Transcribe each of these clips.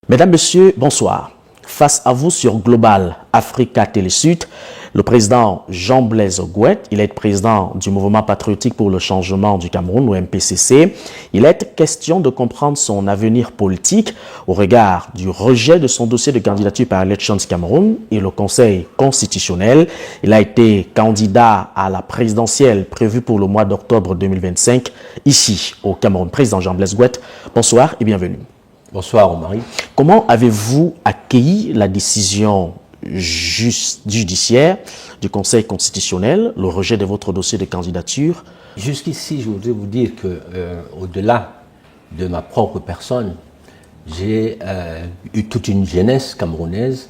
Mesdames, Messieurs, bonsoir. Face à vous sur Global Africa Télésud, le président Jean-Blaise Gouet, il est président du mouvement patriotique pour le changement du Cameroun, ou MPCC. Il est question de comprendre son avenir politique au regard du rejet de son dossier de candidature par Elections Cameroun et le Conseil constitutionnel. Il a été candidat à la présidentielle prévue pour le mois d'octobre 2025 ici au Cameroun. Président Jean-Blaise Gouet, bonsoir et bienvenue. Bonsoir, Omari. Comment avez-vous accueilli la décision judiciaire du Conseil constitutionnel, le rejet de votre dossier de candidature? Jusqu'ici, je voudrais vous dire que, au-delà de ma propre personne, j'ai eu toute une jeunesse camerounaise,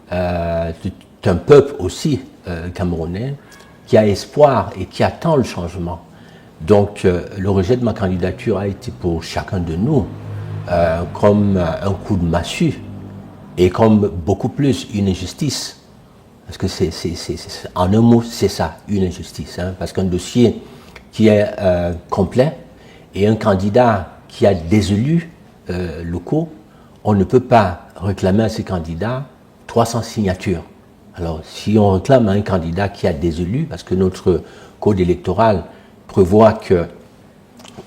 tout un peuple aussi camerounais, qui a espoir et qui attend le changement. Donc, le rejet de ma candidature a été pour chacun de nous comme un coup de massue et comme beaucoup plus une injustice. Parce que en un mot, c'est ça, une injustice. Hein, parce qu'un dossier qui est complet et un candidat qui a des élus locaux, on ne peut pas réclamer à ces candidats 300 signatures. Alors, si on réclame à un candidat qui a des élus, parce que notre code électoral prévoit que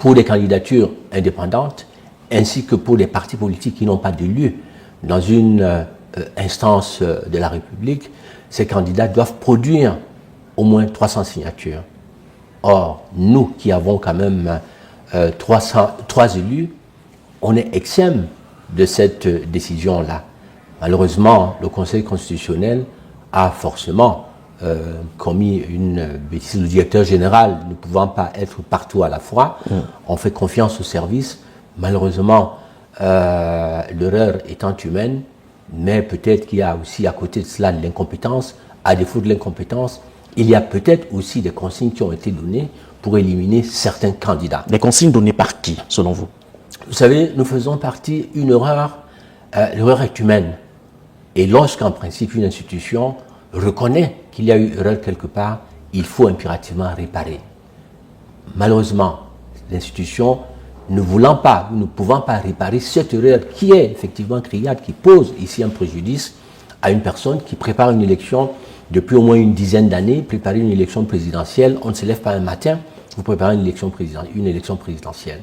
pour les candidatures indépendantes, ainsi que pour les partis politiques qui n'ont pas d'élus dans une instance de la République, ces candidats doivent produire au moins 300 signatures. Or, nous qui avons quand même 3 élus, on est exème de cette décision-là. Malheureusement, le Conseil constitutionnel a forcément commis une bêtise. Le directeur général ne pouvant pas être partout à la fois, on fait confiance au service. Malheureusement, l'erreur étant humaine, mais peut-être qu'il y a aussi à côté de cela de l'incompétence. À défaut de l'incompétence, il y a peut-être aussi des consignes qui ont été données pour éliminer certains candidats. Des consignes données par qui, selon vous? Vous savez, nous faisons partie d'une erreur. L'erreur est humaine. Et lorsqu'en principe une institution reconnaît qu'il y a eu erreur quelque part, il faut impérativement réparer. Malheureusement, l'institution ne voulant pas, ne pouvant pas réparer cette erreur qui est effectivement criarde, qui pose ici un préjudice à une personne qui prépare une élection depuis au moins une dizaine d'années. Préparer une élection présidentielle, on ne se lève pas un matin, vous préparez une élection présidentielle.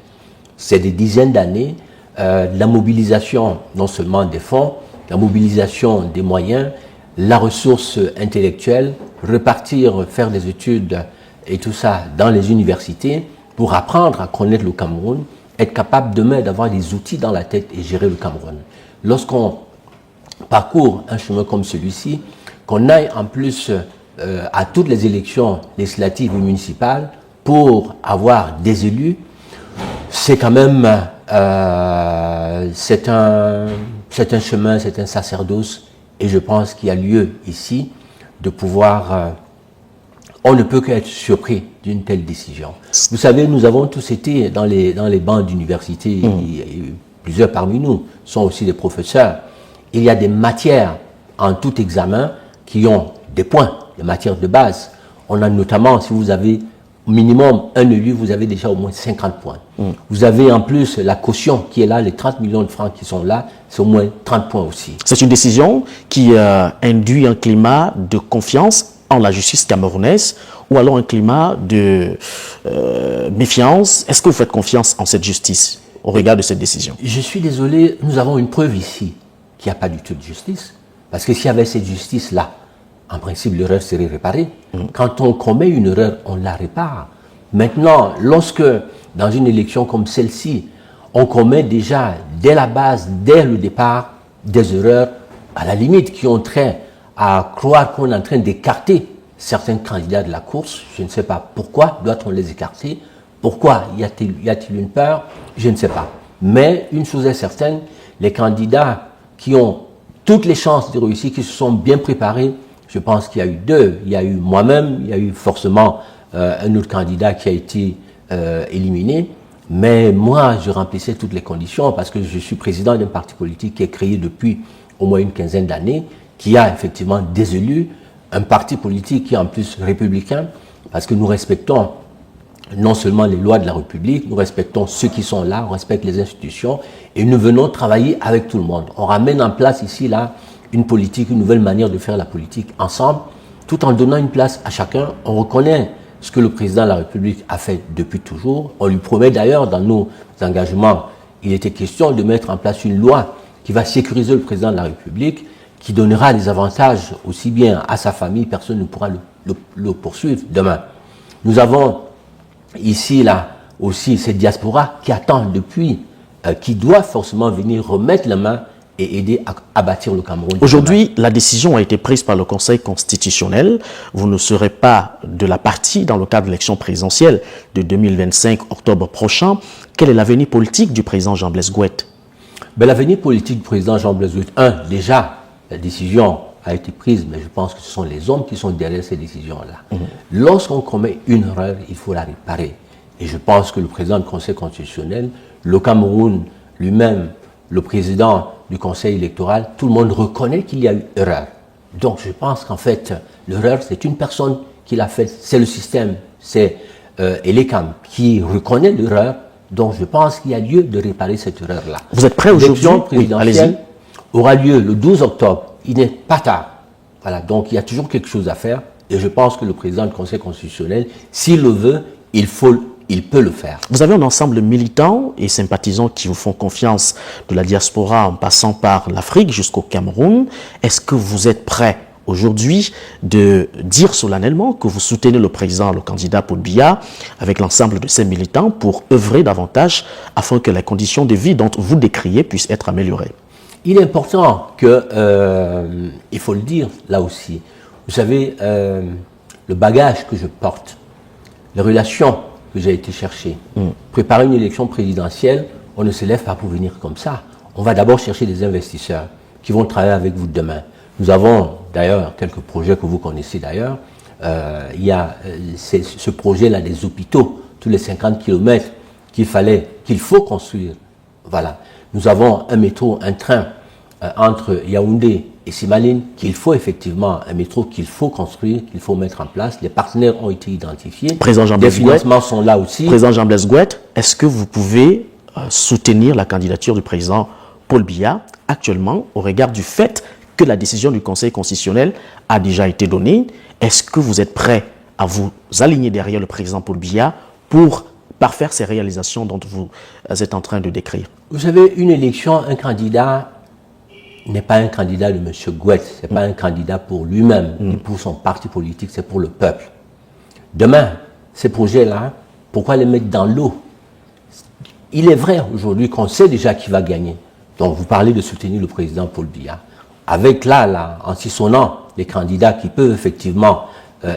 C'est des dizaines d'années, la mobilisation non seulement des fonds, la mobilisation des moyens, la ressource intellectuelle, repartir, faire des études et tout ça dans les universités, pour apprendre à connaître le Cameroun, être capable demain d'avoir des outils dans la tête et gérer le Cameroun. Lorsqu'on parcourt un chemin comme celui-ci, qu'on aille en plus à toutes les élections législatives et municipales pour avoir des élus, c'est quand même c'est un chemin, c'est un sacerdoce, et je pense qu'il y a lieu ici de pouvoir... on ne peut qu'être surpris d'une telle décision. Vous savez, nous avons tous été dans les bancs d'université, et plusieurs parmi nous sont aussi des professeurs. Il y a des matières en tout examen qui ont des points, des matières de base. On a notamment, si vous avez au minimum un élu, vous avez déjà au moins 50 points. Vous avez en plus la caution qui est là, les 30 millions de francs qui sont là, c'est au moins 30 points aussi. C'est une décision qui induit un climat de confiance en la justice camerounaise, ou alors un climat de méfiance? Est-ce que vous faites confiance en cette justice au regard de cette décision? Je suis désolé, nous avons une preuve ici qu'il n'y a pas du tout de justice. Parce que s'il y avait cette justice-là, en principe, l'erreur serait réparée. Quand on commet une erreur, on la répare. Maintenant, lorsque, dans une élection comme celle-ci, on commet déjà, dès la base, dès le départ, des erreurs, à la limite, qui ont trait à croire qu'on est en train d'écarter certains candidats de la course. Je ne sais pas pourquoi doit-on les écarter. Pourquoi y a-t-il une peur? Je ne sais pas. Mais une chose est certaine, les candidats qui ont toutes les chances de réussir, qui se sont bien préparés, je pense qu'il y a eu deux. Il y a eu moi-même, il y a eu forcément un autre candidat qui a été éliminé. Mais moi, je remplissais toutes les conditions parce que je suis président d'un parti politique qui est créé depuis au moins une quinzaine d'années, qui a effectivement des élus, un parti politique qui est en plus républicain, parce que nous respectons non seulement les lois de la République, nous respectons ceux qui sont là, on respecte les institutions et nous venons travailler avec tout le monde. On ramène en place ici, là, une politique, une nouvelle manière de faire la politique ensemble, tout en donnant une place à chacun. On reconnaît ce que le président de la République a fait depuis toujours. On lui promet d'ailleurs, dans nos engagements, il était question de mettre en place une loi qui va sécuriser le président de la République, qui donnera des avantages aussi bien à sa famille, personne ne pourra le poursuivre demain. Nous avons ici, là, aussi cette diaspora qui attend depuis, qui doit forcément venir remettre la main et aider à bâtir le Cameroun. Aujourd'hui, la décision a été prise par le Conseil constitutionnel. Vous ne serez pas de la partie dans le cadre de l'élection présidentielle de 2025, octobre prochain. Quel est l'avenir politique du président Jean-Blaise Gouet? L'avenir politique du président Jean-Blaise Gouet, déjà, la décision a été prise, mais je pense que ce sont les hommes qui sont derrière ces décisions-là. Lorsqu'on commet une erreur, il faut la réparer. Et je pense que le président du Conseil constitutionnel, le Cameroun lui-même, le président du Conseil électoral, tout le monde reconnaît qu'il y a eu erreur. Donc je pense qu'en fait, l'erreur, c'est une personne qui l'a faite, c'est le système, c'est Elecam qui reconnaît l'erreur. Donc je pense qu'il y a lieu de réparer cette erreur-là. Vous êtes prêt aujourd'hui? L'élection présidentielle aura lieu le 12 octobre. Il n'est pas tard. Voilà, donc il y a toujours quelque chose à faire. Et je pense que le président du Conseil constitutionnel, s'il le veut, il peut le faire. Vous avez un ensemble militant et sympathisants qui vous font confiance, de la diaspora en passant par l'Afrique jusqu'au Cameroun. Est-ce que vous êtes prêt aujourd'hui de dire solennellement que vous soutenez le président, le candidat Paul Biya, avec l'ensemble de ses militants pour œuvrer davantage afin que les conditions de vie dont vous décriez puissent être améliorées? Il est important que, il faut le dire là aussi, vous savez, le bagage que je porte, les relations que j'ai été chercher, préparer une élection présidentielle, on ne se lève pas pour venir comme ça. On va d'abord chercher des investisseurs qui vont travailler avec vous demain. Nous avons d'ailleurs quelques projets que vous connaissez d'ailleurs. Il y a ce projet-là des hôpitaux, tous les 50 km qu'il faut construire. Voilà. Nous avons un métro, un train entre Yaoundé et Simaline qu'il faut effectivement, un métro qu'il faut construire, qu'il faut mettre en place. Les partenaires ont été identifiés. Les financements sont là aussi. Président Jean-Blaise Gouet, est-ce que vous pouvez soutenir la candidature du président Paul Biya actuellement au regard du fait que la décision du Conseil constitutionnel a déjà été donnée? Est-ce que vous êtes prêt à vous aligner derrière le président Paul Biya pour parfaire ces réalisations dont vous êtes en train de décrire? Vous savez, une élection, un candidat n'est pas un candidat de M. Gouet, ce n'est pas un candidat pour lui-même, ni pour son parti politique, c'est pour le peuple. Demain, ces projets-là, pourquoi les mettre dans l'eau? Il est vrai aujourd'hui qu'on sait déjà qui va gagner. Donc vous parlez de soutenir le président Paul Biya. Avec là, en sillonnant les candidats qui peuvent effectivement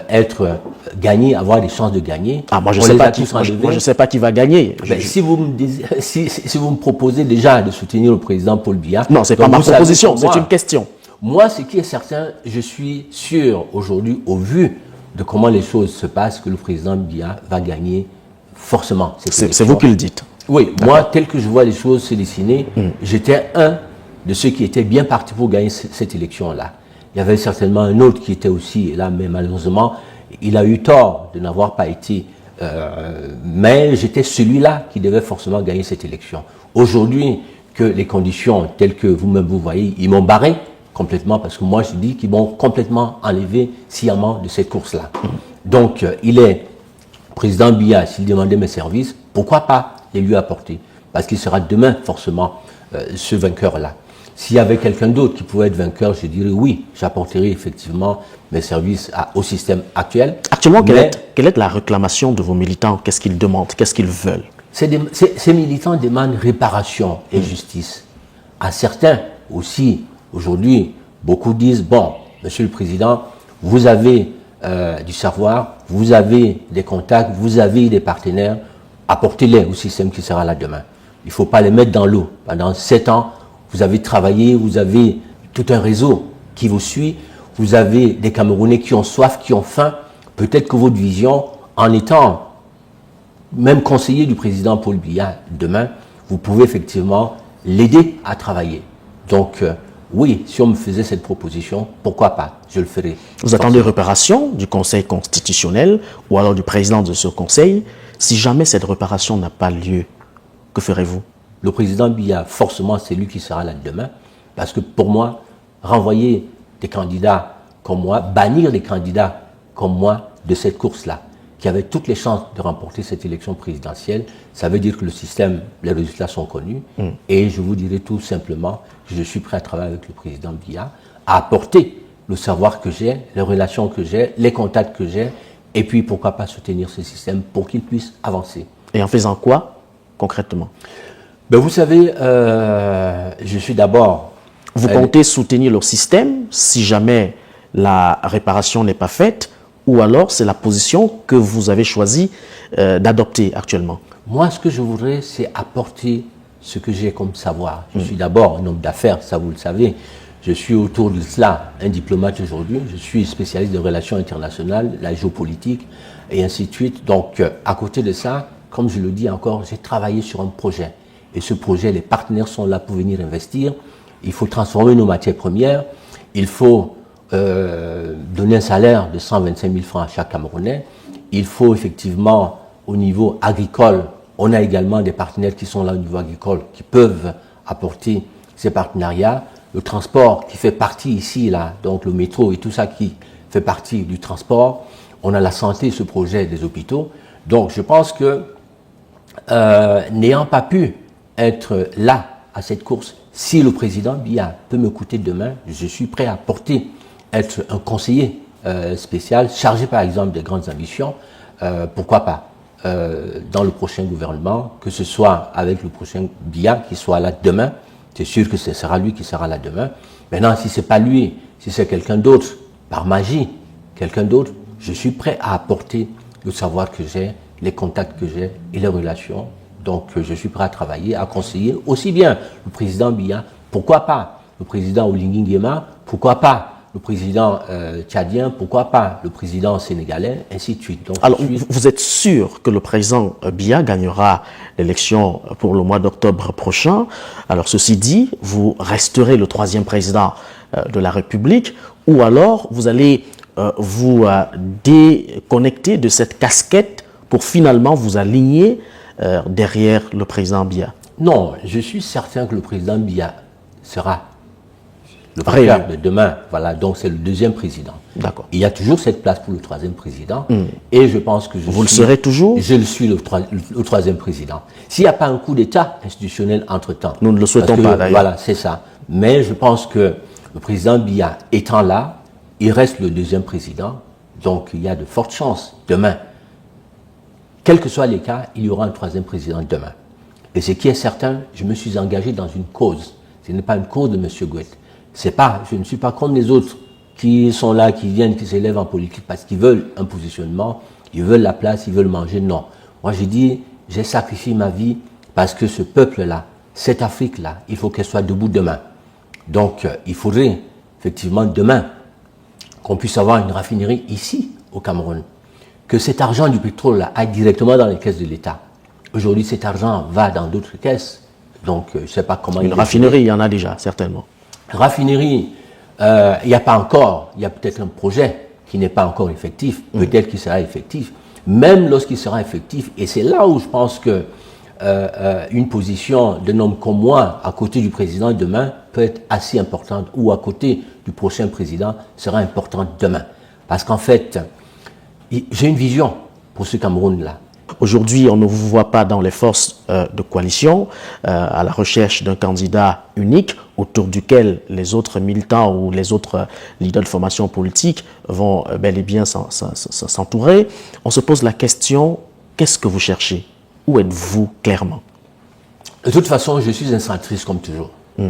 être gagnés, avoir des chances de gagner. Moi je ne sais pas qui va gagner. Si vous me proposez déjà de soutenir le président Paul Biya. Non, c'est pas ma proposition, c'est une question. Moi, ce qui est certain, je suis sûr aujourd'hui, au vu de comment les choses se passent, que le président Biya va gagner forcément. C'est vous qui le dites. Oui, moi, tel que je vois les choses se dessiner, j'étais un de ceux qui étaient bien partis pour gagner cette élection-là. Il y avait certainement un autre qui était aussi là, mais malheureusement, il a eu tort de n'avoir pas été. Mais j'étais celui-là qui devait forcément gagner cette élection. Aujourd'hui, que les conditions telles que vous-même vous voyez, ils m'ont barré complètement, parce que moi je dis qu'ils m'ont complètement enlevé sciemment de cette course-là. Donc, il est président Biya, s'il demandait mes services, pourquoi pas les lui apporter? Parce qu'il sera demain forcément ce vainqueur-là. S'il y avait quelqu'un d'autre qui pouvait être vainqueur, je dirais oui, j'apporterai effectivement mes services au système actuel. Actuellement, quelle est la réclamation de vos militants? Qu'est-ce qu'ils demandent? Qu'est-ce qu'ils veulent? Ces militants demandent réparation et justice. À certains aussi, aujourd'hui, beaucoup disent, bon, Monsieur le Président, vous avez du savoir, vous avez des contacts, vous avez des partenaires, apportez-les au système qui sera là demain. Il ne faut pas les mettre dans l'eau. Pendant 7 ans, vous avez travaillé, vous avez tout un réseau qui vous suit, vous avez des Camerounais qui ont soif, qui ont faim. Peut-être que votre vision, en étant même conseiller du président Paul Biya demain, vous pouvez effectivement l'aider à travailler. Donc, oui, si on me faisait cette proposition, pourquoi pas, je le ferais. Vous attendez réparation du Conseil constitutionnel ou alors du président de ce Conseil. Si jamais cette réparation n'a pas lieu, que ferez-vous? Le président Biya, forcément, c'est lui qui sera là demain. Parce que pour moi, renvoyer des candidats comme moi, bannir des candidats comme moi de cette course-là, qui avaient toutes les chances de remporter cette élection présidentielle, ça veut dire que le système, les résultats sont connus. Et je vous dirai tout simplement que je suis prêt à travailler avec le président Biya, à apporter le savoir que j'ai, les relations que j'ai, les contacts que j'ai, et puis pourquoi pas soutenir ce système pour qu'il puisse avancer. Et en faisant quoi, concrètement? Ben vous savez, je suis d'abord... Vous comptez soutenir le système si jamais la réparation n'est pas faite, ou alors c'est la position que vous avez choisi d'adopter actuellement? Moi, ce que je voudrais, c'est apporter ce que j'ai comme savoir. Je suis d'abord un homme d'affaires, ça vous le savez. Je suis autour de cela un diplomate aujourd'hui. Je suis spécialiste de relations internationales, la géopolitique et ainsi de suite. Donc, à côté de ça, comme je le dis encore, j'ai travaillé sur un projet. Et ce projet, les partenaires sont là pour venir investir. Il faut transformer nos matières premières. Il faut donner un salaire de 125 000 francs à chaque Camerounais. Il faut effectivement, au niveau agricole, on a également des partenaires qui sont là au niveau agricole, qui peuvent apporter ces partenariats. Le transport qui fait partie ici, là, donc le métro et tout ça qui fait partie du transport. On a la santé, ce projet des hôpitaux. Donc je pense que n'ayant pas pu être là à cette course, si le président Biya peut me coûter demain, je suis prêt à porter, être un conseiller spécial, chargé par exemple des grandes ambitions, pourquoi pas, dans le prochain gouvernement, que ce soit avec le prochain Biya qui soit là demain. C'est sûr que ce sera lui qui sera là demain. Maintenant, si ce n'est pas lui, si c'est quelqu'un d'autre, par magie, quelqu'un d'autre, je suis prêt à apporter le savoir que j'ai, les contacts que j'ai et les relations. Donc, je suis prêt à travailler, à conseiller aussi bien le président Biya, pourquoi pas le président Oligui Nguema, pourquoi pas le président tchadien, pourquoi pas le président sénégalais, ainsi de suite. Donc, alors, vous êtes sûr que le président Biya gagnera l'élection pour le mois d'octobre prochain? Alors, ceci dit, vous resterez le troisième président de la République, ou alors vous allez vous déconnecter de cette casquette pour finalement vous aligner derrière le président Biya? Non, je suis certain que le président Biya sera le vainqueur de demain. Voilà, donc c'est le deuxième président. D'accord. Il y a toujours cette place pour le troisième président. Et je pense que vous le serez toujours? Je le suis le troisième président. S'il n'y a pas un coup d'État institutionnel entre-temps. Nous ne le souhaitons pas d'ailleurs. Voilà, c'est ça. Mais je pense que le président Biya étant là, il reste le deuxième président. Donc il y a de fortes chances demain. Quels que soient les cas, il y aura un troisième président demain. Et ce qui est certain, je me suis engagé dans une cause. Ce n'est pas une cause de M. Gouet. Je ne suis pas comme les autres qui sont là, qui viennent, qui s'élèvent en politique parce qu'ils veulent un positionnement, ils veulent la place, ils veulent manger. Non. Moi, j'ai dit, j'ai sacrifié ma vie parce que ce peuple-là, cette Afrique-là, il faut qu'elle soit debout demain. Donc, il faudrait effectivement demain qu'on puisse avoir une raffinerie ici, au Cameroun. Que cet argent du pétrole aille directement dans les caisses de l'État. Aujourd'hui, cet argent va dans d'autres caisses. Donc, je ne sais pas comment... Une raffinerie, il y en a déjà, certainement. Raffinerie, il n'y a pas encore, il y a peut-être un projet qui n'est pas encore effectif, peut-être qu'il sera effectif, même lorsqu'il sera effectif, et c'est là où je pense que une position d'un homme comme moi, à côté du président demain, peut être assez importante, ou à côté du prochain président, sera importante demain. Parce qu'en fait, j'ai une vision pour ce Cameroun-là. Aujourd'hui, on ne vous voit pas dans les forces de coalition, à la recherche d'un candidat unique autour duquel les autres militants ou les autres leaders de formation politique vont bel et bien s'entourer. On se pose la question, qu'est-ce que vous cherchez? Où êtes-vous clairement? De toute façon, je suis un centriste comme toujours. Au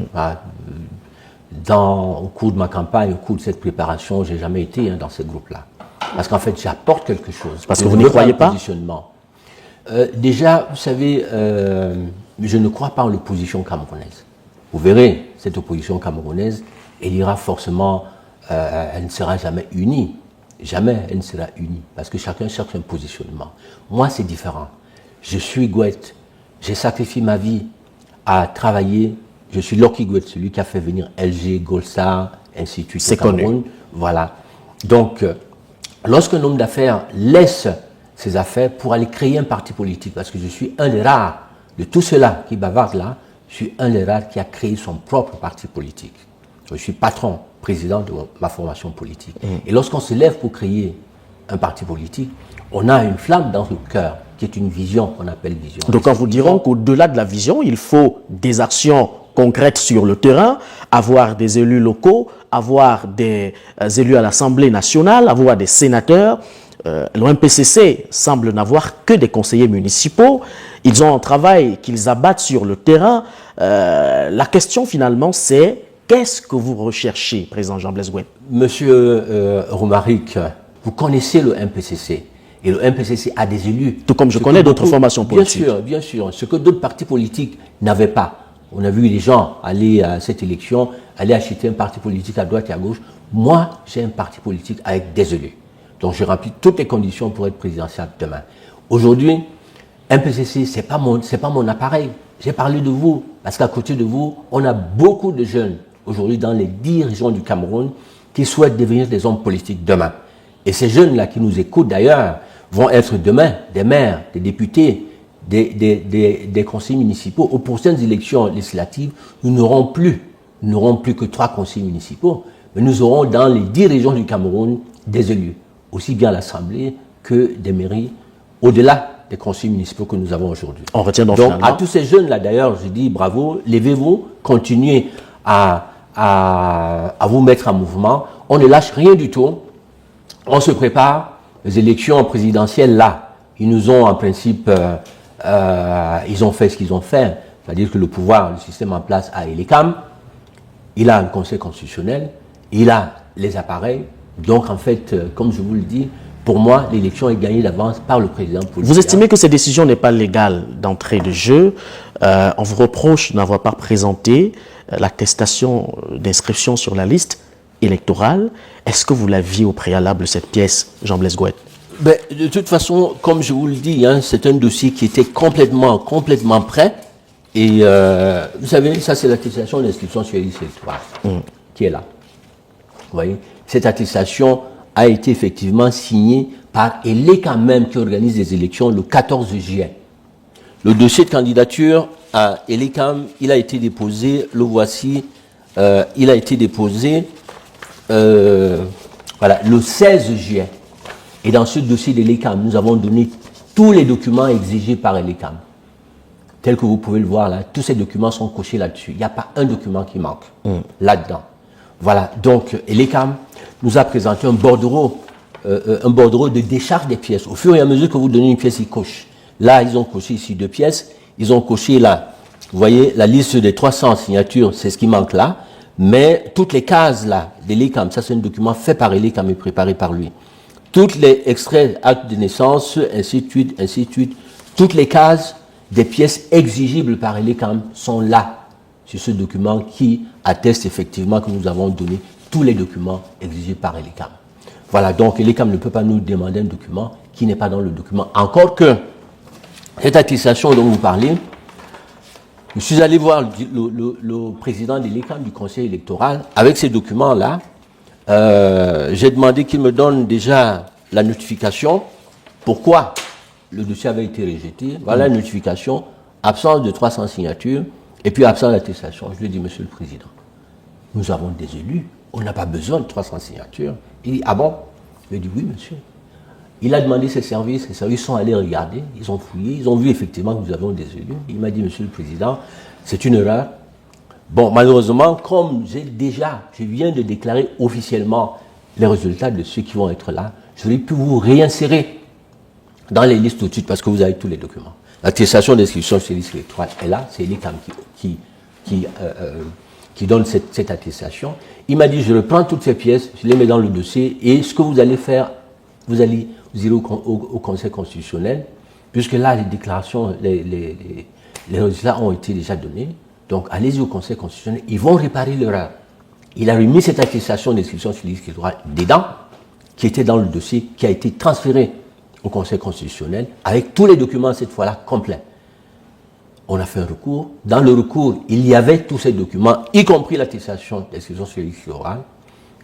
cours de ma campagne, au cours de cette préparation, je n'ai jamais été dans ce groupe-là. Parce qu'en fait, j'apporte quelque chose. Parce que vous n'y croyez pas? Déjà, vous savez, je ne crois pas en l'opposition camerounaise. Vous verrez, cette opposition camerounaise, elle ira forcément, elle ne sera jamais unie. Jamais elle ne sera unie. Parce que chacun cherche un positionnement. Moi, c'est différent. Je suis Gouet. J'ai sacrifié ma vie à travailler. Je suis Loki Gouet, celui qui a fait venir LG, Golstar, ainsi de suite. C'est connu. Voilà. Donc, lorsqu'un homme d'affaires laisse ses affaires pour aller créer un parti politique, parce que je suis un des rares de tous ceux-là qui bavardent là, je suis un des rares qui a créé son propre parti politique. Je suis patron, président de ma formation politique. Et lorsqu'on se lève pour créer un parti politique, on a une flamme dans le cœur, qui est une vision qu'on appelle vision. Donc, en vous dirant qu'au-delà de la vision, il faut des actions concrètes sur le terrain, avoir des élus locaux, avoir des élus à l'Assemblée nationale, avoir des sénateurs. L'OMPCC semble n'avoir que des conseillers municipaux. Ils ont un travail qu'ils abattent sur le terrain. La question finalement, c'est qu'est-ce que vous recherchez, président Jean-Blaise Gouet? Monsieur Romaric, vous connaissez le MPCC. Et le MPCC a des élus. Tout comme je connais d'autres formations politiques. Bien sûr. Ce que d'autres partis politiques n'avaient pas. On a vu les gens aller à cette élection, aller acheter un parti politique à droite et à gauche. Moi, j'ai un parti politique avec des élus. Donc, je remplis toutes les conditions pour être présidentiel demain. Aujourd'hui, MPCC, c'est pas mon appareil. J'ai parlé de vous, parce qu'à côté de vous, on a beaucoup de jeunes, aujourd'hui, dans les 10 régions du Cameroun, qui souhaitent devenir des hommes politiques demain. Et ces jeunes-là qui nous écoutent d'ailleurs, vont être demain des maires, des députés, des conseillers municipaux. Aux prochaines élections législatives, nous n'aurons plus que 3 conseillers municipaux, mais nous aurons dans les 10 régions du Cameroun des élus, aussi bien à l'Assemblée que des mairies, au-delà des conseillers municipaux que nous avons aujourd'hui. On retient donc finalement. À tous ces jeunes-là, d'ailleurs, je dis bravo, levez-vous, continuez à vous mettre en mouvement. On ne lâche rien du tout. On se prépare. Les élections présidentielles, là, ils nous ont en principe, ils ont fait ce qu'ils ont fait, c'est-à-dire que le pouvoir, le système en place a l'ECAM, il a un conseil constitutionnel, il a les appareils, donc en fait, comme je vous le dis, pour moi, l'élection est gagnée d'avance par le président politique. Vous estimez que cette décision n'est pas légale d'entrée de jeu. On vous reproche de n'avoir pas présenté l'attestation d'inscription sur la liste électorale. Est-ce que vous l'aviez au préalable, cette pièce, Jean-Blaise Gouet? De toute façon, comme je vous le dis, c'est un dossier qui était complètement prêt. Et vous savez, ça c'est l'attestation d'inscription sur la liste électorale qui est là. Vous voyez, cette attestation a été effectivement signée par l'ECAM même qui organise les élections le 14 juillet. Le dossier de candidature à l'ECAM, il a été déposé, le voici, il a été déposé le 16 juillet. Et dans ce dossier de l'ECAM, nous avons donné tous les documents exigés par l'ECAM. Tel que vous pouvez le voir là, tous ces documents sont cochés là-dessus. Il n'y a pas un document qui manque là-dedans. Voilà, donc l'ECAM nous a présenté un bordereau de décharge des pièces. Au fur et à mesure que vous donnez une pièce, ils cochent. Là, ils ont coché ici 2 pièces. Ils ont coché là, vous voyez, la liste des 300 signatures, c'est ce qui manque là. Mais toutes les cases là de l'ECAM, ça c'est un document fait par l'ECAM et préparé par lui. Toutes les extraits, actes de naissance, ainsi de suite, toutes les cases des pièces exigibles par l'ECAM sont là, sur ce document qui atteste effectivement que nous avons donné tous les documents exigés par l'ECAM. Voilà, donc l'ECAM ne peut pas nous demander un document qui n'est pas dans le document. Encore que cette attestation dont vous parlez, je suis allé voir le président de l'ECAM du conseil électoral avec ces documents-là. J'ai demandé qu'il me donne déjà la notification. Pourquoi le dossier avait été rejeté? Voilà la notification. Absence de 300 signatures et puis absence d'attestation. Je lui ai dit, monsieur le président, nous avons des élus, on n'a pas besoin de 300 signatures. Il dit, ah bon? Je lui ai dit, oui, monsieur. Il a demandé ses services, les services sont allés regarder, ils ont fouillé, ils ont vu effectivement que nous avons des élus. Il m'a dit, monsieur le président, c'est une erreur. Bon, malheureusement, comme je viens de déclarer officiellement les résultats de ceux qui vont être là, je n'aurais pu vous réinsérer dans les listes tout de suite parce que vous avez tous les documents. L'attestation d'inscription sur les listes électorales est là, c'est l'ECAM qui donne cette attestation. Il m'a dit, je reprends toutes ces pièces, je les mets dans le dossier et ce que vous allez faire, vous irez au Conseil constitutionnel, puisque là, les déclarations, les résultats ont été déjà donnés. Donc, allez-y au Conseil constitutionnel, ils vont réparer l'erreur. Il a remis cette attestation d'inscription sur les listes électorales dedans, qui était dans le dossier, qui a été transféré au Conseil constitutionnel, avec tous les documents, cette fois-là, complets. On a fait un recours. Dans le recours, il y avait tous ces documents, y compris l'attestation d'exclusion sur l'élection orale,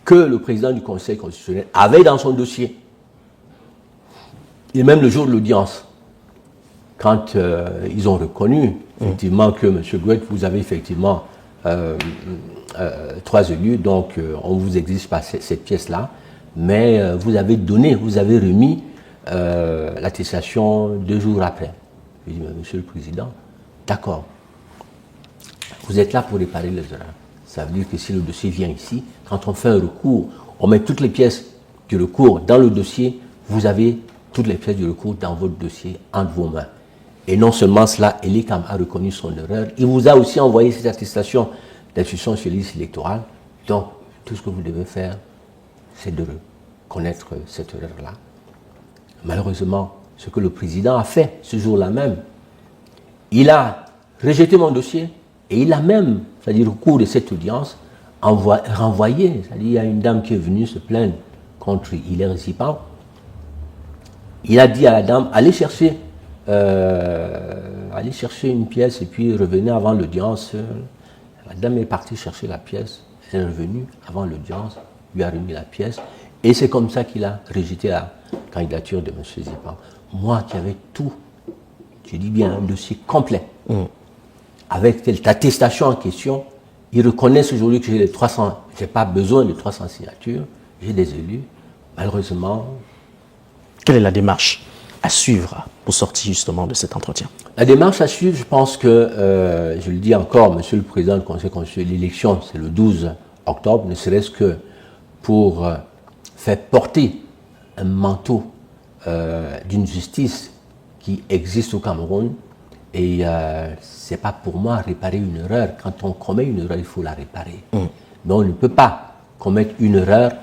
que le président du Conseil constitutionnel avait dans son dossier. Et même le jour de l'audience, quand ils ont reconnu effectivement que M. Gouet, vous avez effectivement 3 élus, donc on ne vous exige pas cette pièce-là, mais vous avez remis l'attestation 2 jours après. Je dis, Monsieur le Président, d'accord, vous êtes là pour réparer les erreurs. Ça veut dire que si le dossier vient ici, quand on fait un recours, on met toutes les pièces du recours dans le dossier, vous avez toutes les pièces du recours dans votre dossier entre vos mains. Et non seulement cela, Elikam a reconnu son erreur, il vous a aussi envoyé cette attestation d'instruction sur les listes électorales. Donc, tout ce que vous devez faire, c'est de reconnaître cette erreur-là. Malheureusement, ce que le président a fait ce jour-là même, il a rejeté mon dossier et il a même, c'est-à-dire au cours de cette audience, renvoyé. C'est-à-dire il y a une dame qui est venue se plaindre contre Hilaire Zipan. Il a dit à la dame, allez chercher une pièce et puis revenez avant l'audience. La dame est partie chercher la pièce, elle est revenue avant l'audience, lui a remis la pièce et c'est comme ça qu'il a rejeté la candidature de M. Zipan. Moi qui avais tout, je dis bien un dossier complet, avec cette attestation en question, ils reconnaissent aujourd'hui que j'ai les 300, je n'ai pas besoin de 300 signatures, j'ai des élus, malheureusement. Quelle est la démarche à suivre pour sortir justement de cet entretien? La démarche à suivre, je pense que, je le dis encore, Monsieur le Président du Conseil constitutionnel, l'élection c'est le 12 octobre, ne serait-ce que pour faire porter un manteau d'une justice qui existe au Cameroun. Et ce n'est pas pour moi réparer une erreur. Quand on commet une erreur, il faut la réparer. Mais on ne peut pas commettre une erreur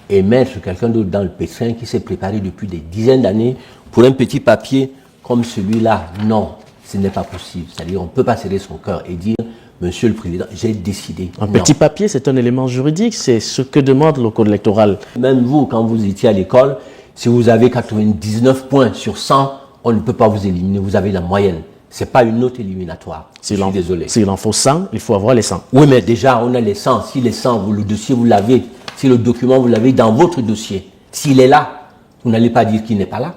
et mettre quelqu'un d'autre dans le pétrin qui s'est préparé depuis des dizaines d'années pour un petit papier comme celui-là. Non, ce n'est pas possible. C'est-à-dire on ne peut pas serrer son cœur et dire « Monsieur le Président, j'ai décidé ». Un petit papier, c'est un élément juridique, c'est ce que demande le code électoral. Même vous, quand vous étiez à l'école, si vous avez 99 points sur 100, on ne peut pas vous éliminer, vous avez la moyenne. Ce n'est pas une note éliminatoire. Je suis désolé. S'il en faut 100, il faut avoir les 100. Oui, mais déjà, on a les 100. Si les 100, le dossier, vous l'avez, si le document, vous l'avez dans votre dossier, s'il est là, vous n'allez pas dire qu'il n'est pas là.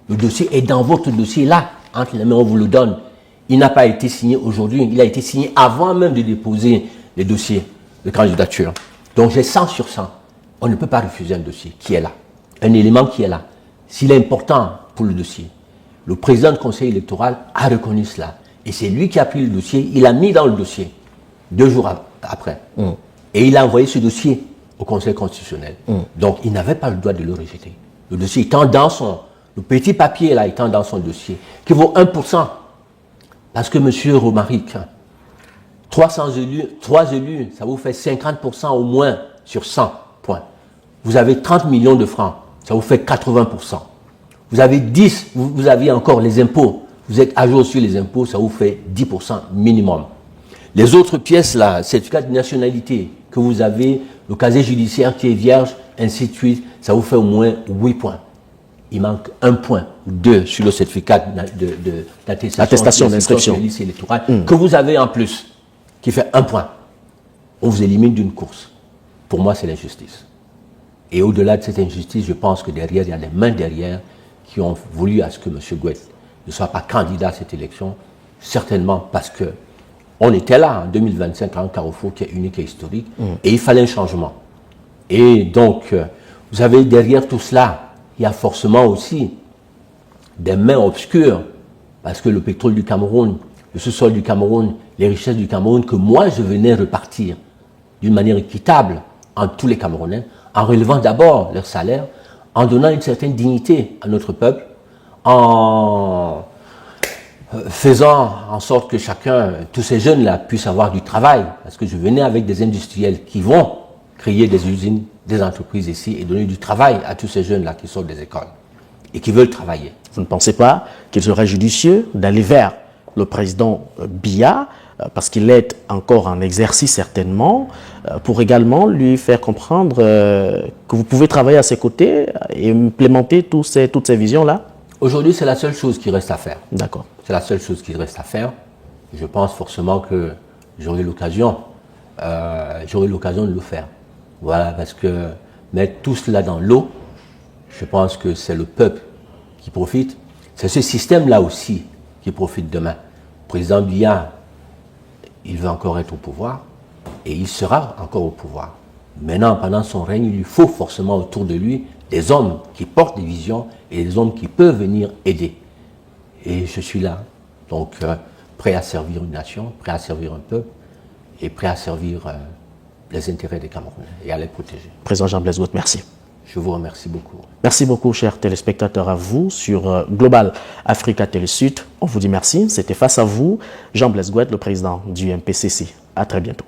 Le dossier est dans votre dossier, là, entre les mains, on vous le donne. Il n'a pas été signé aujourd'hui, il a été signé avant même de déposer les dossiers de candidature. Donc j'ai 100 sur 100. On ne peut pas refuser un dossier qui est là, un élément qui est là. S'il est important pour le dossier, le président du conseil électoral a reconnu cela. Et c'est lui qui a pris le dossier, il l'a mis dans le dossier, 2 jours après. Et il a envoyé ce dossier au conseil constitutionnel. Donc il n'avait pas le droit de le rejeter. Le dossier étant dans le petit papier là étant dans son dossier, qui vaut 1%. Parce que M. Romaric, 300 élus, 3 élus, ça vous fait 50% au moins sur 100 points. Vous avez 30 millions de francs, ça vous fait 80%. Vous avez 10, vous avez encore les impôts. Vous êtes à jour sur les impôts, ça vous fait 10% minimum. Les autres pièces là, certificat de nationalité que vous avez, le casier judiciaire qui est vierge, ainsi de suite, ça vous fait au moins 8 points. Il manque 1 point ou 2 sur le certificat d'attestation d'inscription sur les listes électorales que vous avez en plus, qui fait 1 point. On vous élimine d'une course. Pour moi, c'est l'injustice. Et au-delà de cette injustice, je pense que derrière, il y a des mains derrière qui ont voulu à ce que M. Gouet ne soit pas candidat à cette élection, certainement parce que on était là en 2025 à un carrefour qui est unique et historique, et il fallait un changement. Et donc, vous avez derrière tout cela, il y a forcément aussi des mains obscures, parce que le pétrole du Cameroun, le sous-sol du Cameroun, les richesses du Cameroun, que moi je venais repartir d'une manière équitable entre tous les Camerounais, en relevant d'abord leur salaire, en donnant une certaine dignité à notre peuple, en faisant en sorte que chacun, tous ces jeunes-là, puissent avoir du travail, parce que je venais avec des industriels qui vont créer des usines, des entreprises ici et donner du travail à tous ces jeunes-là qui sortent des écoles et qui veulent travailler. Vous ne pensez pas qu'il serait judicieux d'aller vers le président Biya, parce qu'il est encore en exercice certainement, pour également lui faire comprendre que vous pouvez travailler à ses côtés et implémenter toutes ces visions-là? Aujourd'hui, c'est la seule chose qui reste à faire. D'accord. C'est la seule chose qui reste à faire. je pense forcément que j'aurai l'occasion de le faire. Voilà, parce que mettre tout cela dans l'eau, je pense que c'est le peuple qui profite. C'est ce système-là aussi qui profite demain. Le président Biya, il veut encore être au pouvoir et il sera encore au pouvoir. Maintenant, pendant son règne, il lui faut forcément autour de lui des hommes qui portent des visions et des hommes qui peuvent venir aider. Et je suis là, donc prêt à servir une nation, prêt à servir un peuple et prêt à servir les intérêts des Camerounais et à les protéger. Président Jean Blaise Gouet, merci. Je vous remercie beaucoup. Merci beaucoup, chers téléspectateurs, à vous sur Global Africa Télé Sud. On vous dit merci. C'était face à vous, Jean Blaise Gouet, le président du MPCC. À très bientôt.